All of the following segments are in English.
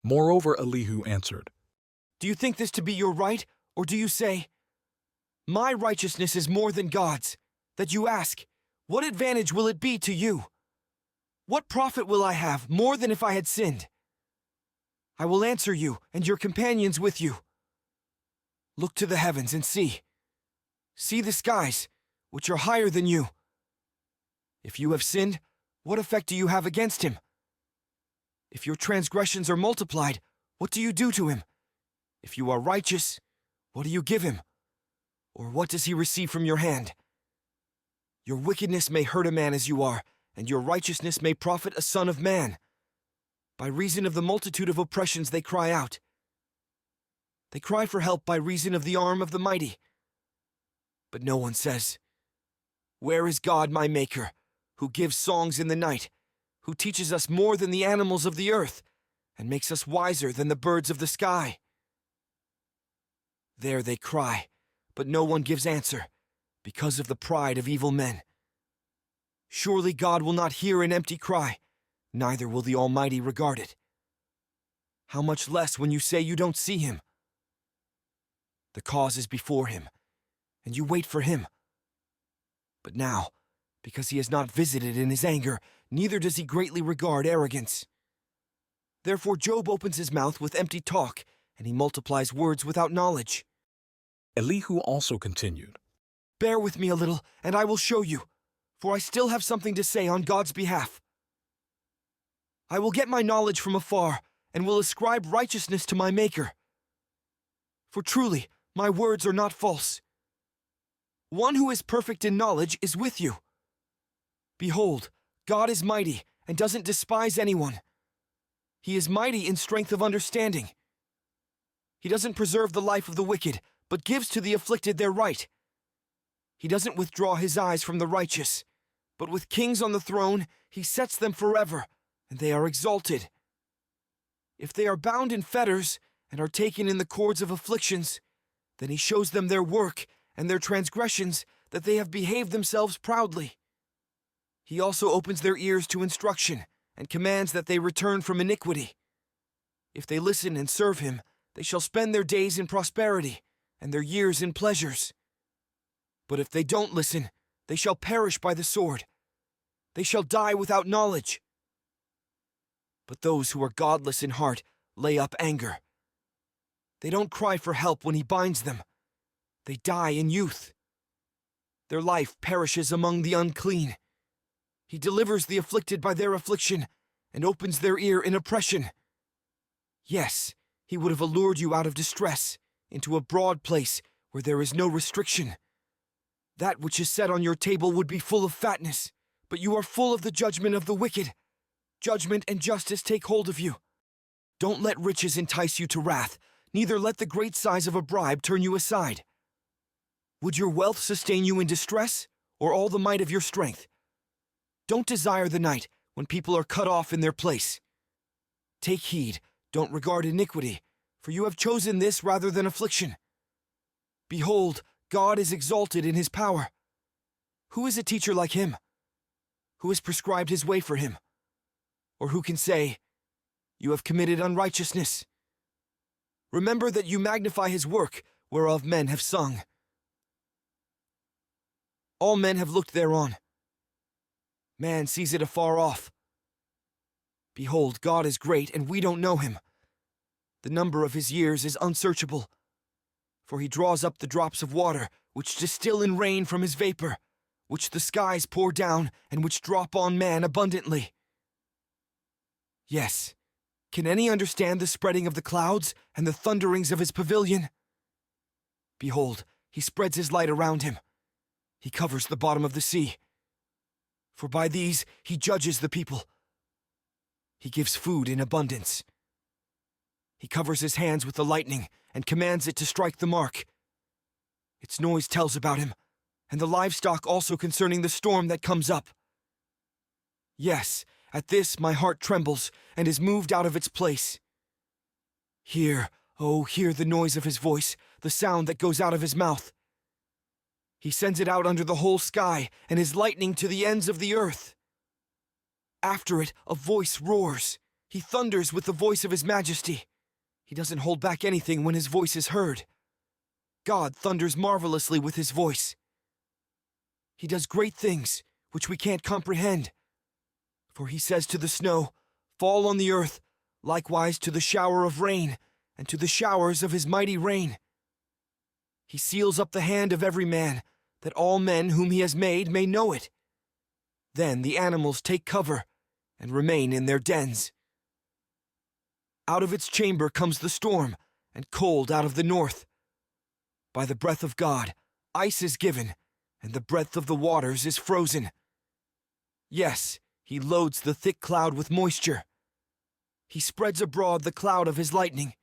Moreover, Elihu answered, Do you think this to be your right, or do you say, My righteousness is more than God's, that you ask, What advantage will it be to you? What profit will I have more than if I had sinned? I will answer you and your companions with you. Look to the heavens and see. See the skies, which are higher than you. If you have sinned, what effect do you have against him? If your transgressions are multiplied, what do you do to him? If you are righteous, what do you give him? Or what does he receive from your hand? Your wickedness may hurt a man as you are, and your righteousness may profit a son of man. By reason of the multitude of oppressions they cry out. They cry for help by reason of the arm of the mighty. But no one says, Where is God my Maker, who gives songs in the night, who teaches us more than the animals of the earth, and makes us wiser than the birds of the sky? There they cry, but no one gives answer, because of the pride of evil men. Surely God will not hear an empty cry, neither will the Almighty regard it. How much less when you say you don't see him? The cause is before him, and you wait for him. But now, because he has not visited in his anger, neither does he greatly regard arrogance. Therefore Job opens his mouth with empty talk, and he multiplies words without knowledge. Elihu also continued, Bear with me a little, and I will show you, for I still have something to say on God's behalf. I will get my knowledge from afar, and will ascribe righteousness to my Maker. For truly, my words are not false. One who is perfect in knowledge is with you. Behold, God is mighty, and doesn't despise anyone. He is mighty in strength of understanding. He doesn't preserve the life of the wicked, but gives to the afflicted their right. He doesn't withdraw his eyes from the righteous, but with kings on the throne, he sets them forever, and they are exalted. If they are bound in fetters and are taken in the cords of afflictions, then he shows them their work and their transgressions, that they have behaved themselves proudly. He also opens their ears to instruction, and commands that they return from iniquity. If they listen and serve him, they shall spend their days in prosperity, and their years in pleasures. But if they don't listen, they shall perish by the sword. They shall die without knowledge. But those who are godless in heart lay up anger. They don't cry for help when he binds them. They die in youth. Their life perishes among the unclean. He delivers the afflicted by their affliction, and opens their ear in oppression. Yes, he would have allured you out of distress, into a broad place where there is no restriction. That which is set on your table would be full of fatness, but you are full of the judgment of the wicked. Judgment and justice take hold of you. Don't let riches entice you to wrath, neither let the great size of a bribe turn you aside. Would your wealth sustain you in distress, or all the might of your strength? Don't desire the night when people are cut off in their place. Take heed, don't regard iniquity, for you have chosen this rather than affliction. Behold, God is exalted in his power. Who is a teacher like him? Who has prescribed his way for him? Or who can say, You have committed unrighteousness? Remember that you magnify his work, whereof men have sung. All men have looked thereon. Man sees it afar off. Behold, God is great, and we don't know him. The number of his years is unsearchable. For he draws up the drops of water, which distill in rain from his vapor, which the skies pour down, and which drop on man abundantly. Yes, can any understand the spreading of the clouds, and the thunderings of his pavilion? Behold, he spreads his light around him. He covers the bottom of the sea. For by these he judges the people. He gives food in abundance. He covers his hands with the lightning, and commands it to strike the mark. Its noise tells about him, and the livestock also concerning the storm that comes up. Yes, at this my heart trembles, and is moved out of its place. Hear, oh, hear the noise of his voice, the sound that goes out of his mouth. He sends it out under the whole sky, and his lightning to the ends of the earth. After it, a voice roars. He thunders with the voice of his majesty. He doesn't hold back anything when his voice is heard. God thunders marvelously with his voice. He does great things which we can't comprehend. For he says to the snow, "Fall on the earth," likewise to the shower of rain, and to the showers of his mighty rain. He seals up the hand of every man, that all men whom he has made may know it. Then the animals take cover and remain in their dens. Out of its chamber comes the storm, and cold out of the north. By the breath of God, ice is given, and the breadth of the waters is frozen. Yes, he loads the thick cloud with moisture. He spreads abroad the cloud of his lightning.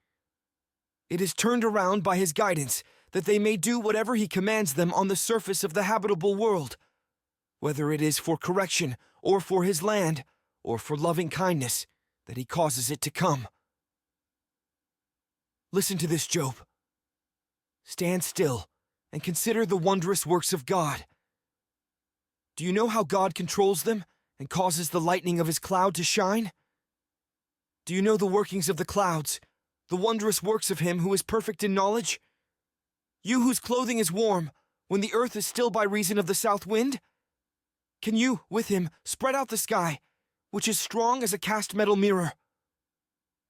It is turned around by his guidance, that they may do whatever he commands them on the surface of the habitable world, whether it is for correction, or for his land, or for loving kindness, that he causes it to come. Listen to this, Job. Stand still and consider the wondrous works of God. Do you know how God controls them and causes the lightning of his cloud to shine? Do you know the workings of the clouds, the wondrous works of him who is perfect in knowledge? You whose clothing is warm, when the earth is still by reason of the south wind? Can you, with him, spread out the sky, which is strong as a cast metal mirror?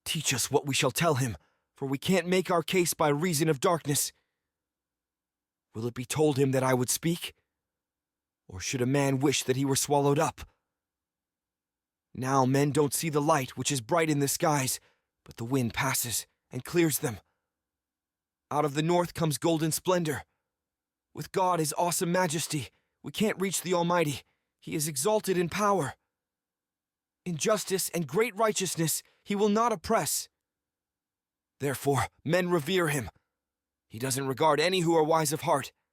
Teach us what we shall tell him, for we can't make our case by reason of darkness. Will it be told him that I would speak? Or should a man wish that he were swallowed up? Now men don't see the light which is bright in the skies, but the wind passes and clears them. Out of the north comes golden splendor. With God his awesome majesty, we can't reach the Almighty. He is exalted in power. In justice and great righteousness he will not oppress. Therefore men revere him. He doesn't regard any who are wise of heart.